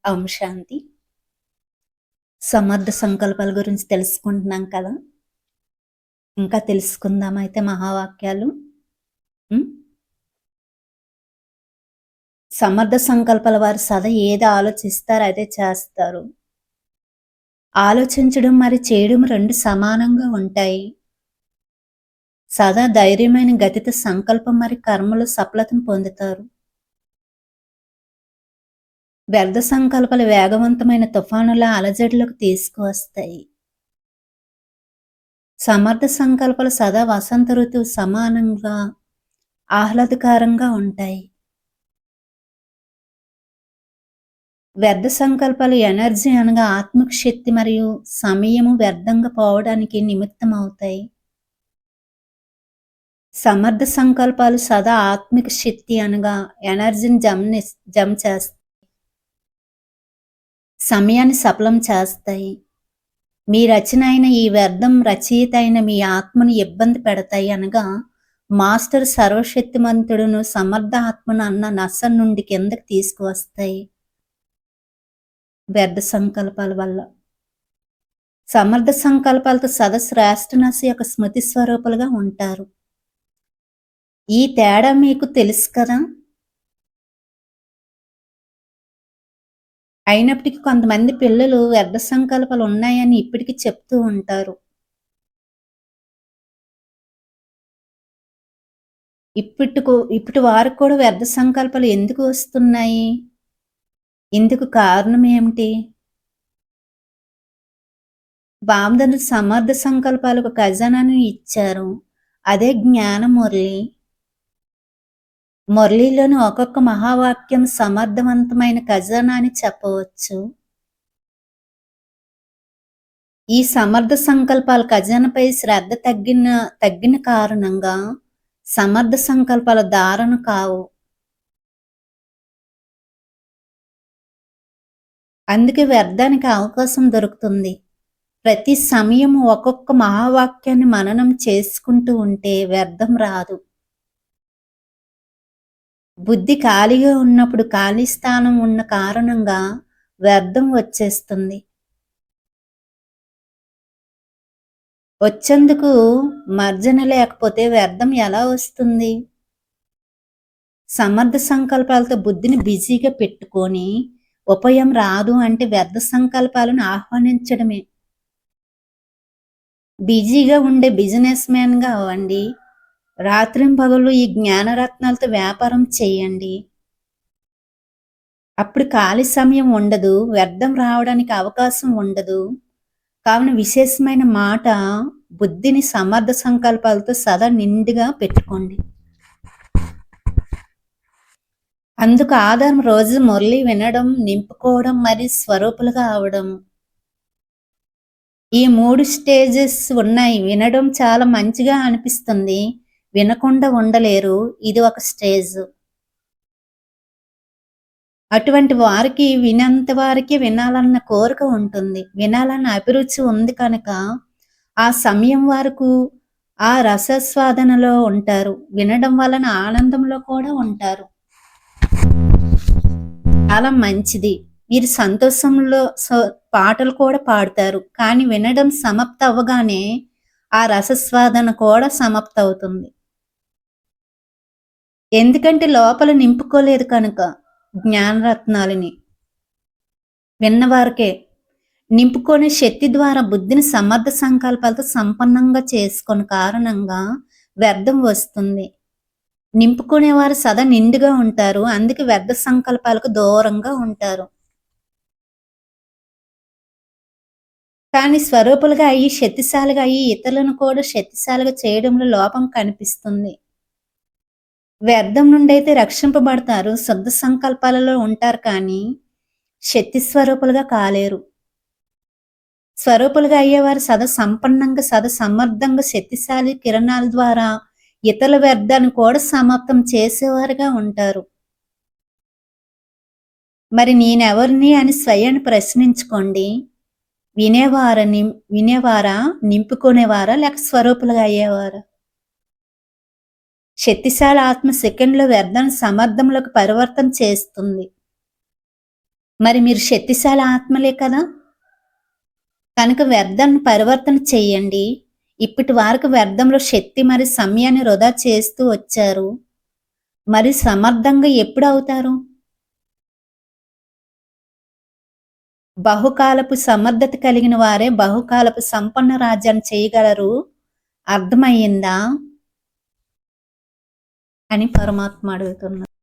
ఓం శాంతి. సమర్థ సంకల్పాల గురించి తెలుసుకుంటున్నాం కదా! ఇంకా తెలుసుకుందామా అయితే మహావాక్యాలు? హ్మ్. సమర్థ సంకల్పాల వారు సదా ఏది ఆలోచిస్తారో అదే చేస్తారు. ఆలోచించడం మరి చేయడం 2 సమానంగా ఉంటాయి. సదా ధైర్యమైన గతిత సంకల్పం మరి కర్మలో సఫలతను పొందుతారు. వ్యర్థ సంకల్పాలు వేగవంతమైన తుఫానుల అలజడులకు తీసుకువస్తాయి. సమర్థ సంకల్పాలు సదా వసంత ఋతువు సమానంగా ఆహ్లాదకరంగా ఉంటాయి. వ్యర్థ సంకల్పాలు ఎనర్జీ అనగా ఆత్మిక శక్తి మరియు సమయము వ్యర్థంగా పోవడానికి నిమిత్తమవుతాయి. సమర్థ సంకల్పాలు సదా ఆత్మిక శక్తి అనగా ఎనర్జీని జమ చేస్తాయి. సమయాన్ని సఫలం చేస్తాయి. మీ రచన అయిన ఈ వ్యర్థం రచయిత అయిన మీ ఆత్మను ఇబ్బంది పెడతాయి అనగా మాస్టర్ సర్వశక్తిమంతుడును సమర్థ ఆత్మను అన్న నశ నుండి కిందకి తీసుకువస్తాయి. వ్యర్థ సంకల్పాల వల్ల సమర్థ సంకల్పాలతో సదా శ్రేష్ఠనశ యొక్క స్మృతి స్వరూపులుగా ఉంటారు. ఈ తేడా మీకు తెలుసు కదా! అయినప్పటికీ కొంతమంది పిల్లలు వ్యర్థ సంకల్పాలు ఉన్నాయని ఇప్పటికీ చెప్తూ ఉంటారు. ఇప్పటి వారికి కూడా వ్యర్థ సంకల్పాలు ఎందుకు వస్తున్నాయి? ఇందుకు కారణం ఏమిటి? బామ్దండ్రులు సమర్థ సంకల్పాలకు ఖజానాను ఇచ్చారు. అదే జ్ఞాన మురళి. మురళిలోని ఒక్కొక్క మహావాక్యం సమర్థవంతమైన ఖజానా అని చెప్పవచ్చు. ఈ సమర్థ సంకల్పాల ఖజానాపై శ్రద్ధ తగ్గిన కారణంగా సమర్థ సంకల్పాల ధారణ కావు. అందుకే వ్యర్థానికి అవకాశం దొరుకుతుంది. ప్రతి సమయం ఒక్కొక్క మహావాక్యాన్ని మననం చేసుకుంటూ ఉంటే వ్యర్థం రాదు. బుద్ధి ఖాళీగా ఉన్నప్పుడు ఖాళీ స్థానం ఉన్న కారణంగా వ్యర్థం వచ్చేస్తుంది. వచ్చేందుకు మర్జన లేకపోతే వ్యర్థం ఎలా వస్తుంది? సమర్థ సంకల్పాలతో బుద్ధిని బిజీగా పెట్టుకొని ఉపయం రాదు అంటే వ్యర్థ సంకల్పాలను ఆహ్వానించడమే. బిజీగా ఉండే బిజినెస్ మ్యాన్గా అవ్వండి. రాత్రింపగలు ఈ జ్ఞానరత్నాలతో వ్యాపారం చేయండి. అప్పుడు ఖాళీ సమయం ఉండదు, వ్యర్థం రావడానికి అవకాశం ఉండదు. కావున విశేషమైన మాట, బుద్ధిని సమర్థ సంకల్పాలతో సదా నిండుగా పెట్టుకోండి. అందుకు ఆధారం రోజు మురళి వినడం, నింపుకోవడం మరియు స్వరూపులుగా అవడం. ఈ 3 స్టేజెస్ ఉన్నాయి. వినడం చాలా మంచిగా అనిపిస్తుంది, వినకుండా ఉండలేరు. ఇది ఒక స్టేజ్. అటువంటి వారికి వినంత వారికి వినాలన్న కోరిక ఉంటుంది, వినాలన్న అభిరుచి ఉంది కనుక ఆ సమయం వరకు ఆ రసస్వాదనలో ఉంటారు. వినడం వలన ఆనందంలో కూడా ఉంటారు. చాలా మంచిది. మీరు సంతోషంలో పాటలు కూడా పాడతారు. కానీ వినడం సమాప్త అవ్వగానే ఆ రసస్వాదన కూడా సమాప్త అవుతుంది. ఎందుకంటే లోపల నింపుకోలేదు కనుక జ్ఞానరత్నాలని. విన్నవారికే నింపుకునే శక్తి ద్వారా బుద్ధిని సమర్థ సంకల్పాలతో సంపన్నంగా చేసుకున్న కారణంగా వ్యర్థం వస్తుంది. నింపుకునేవారు సదా నిండుగా ఉంటారు. అందుకే వ్యర్థ సంకల్పాలకు దూరంగా ఉంటారు. కానీ స్వరూపులుగా అయ్యి శక్తిశాలిగా అయ్యి ఇతరులను కూడా శక్తిశాలిగా చేయడంలో లోపం కనిపిస్తుంది. వ్యర్థం నుండి అయితే రక్షింపబడతారు, శుద్ధ సంకల్పాలలో ఉంటారు, కానీ శక్తి స్వరూపులుగా కాలేరు. స్వరూపులుగా అయ్యేవారు సదా సంపన్నంగా సదా సమర్థంగా శక్తిశాలి కిరణాల ద్వారా ఇతరుల వ్యర్థాన్ని కూడా సమాప్తం చేసేవారుగా ఉంటారు. మరి నేనెవరిని అని స్వయాన్ని ప్రశ్నించుకోండి. వినేవారా, నింపుకునేవారా, లేక స్వరూపులుగా అయ్యేవారా? శక్తిశాలి ఆత్మ సెకండ్లో వ్యర్థాన్ని సమర్థంలోకి పరివర్తన చేస్తుంది. మరి మీరు శక్తిశాలి ఆత్మలే కదా, కనుక వ్యర్థాన్ని పరివర్తన చెయ్యండి. ఇప్పటి వరకు వ్యర్థంలో శక్తి మరి సమయాన్ని వృధా చేస్తూ వచ్చారు. మరి సమర్థంగా ఎప్పుడు అవుతారు? బహుకాలపు సమర్థత కలిగిన వారే బహుకాలపు సంపన్న రాజ్యాన్ని చేయగలరు. అర్థమయ్యిందా అని పరమాత్మ అడుగుతున్నారు.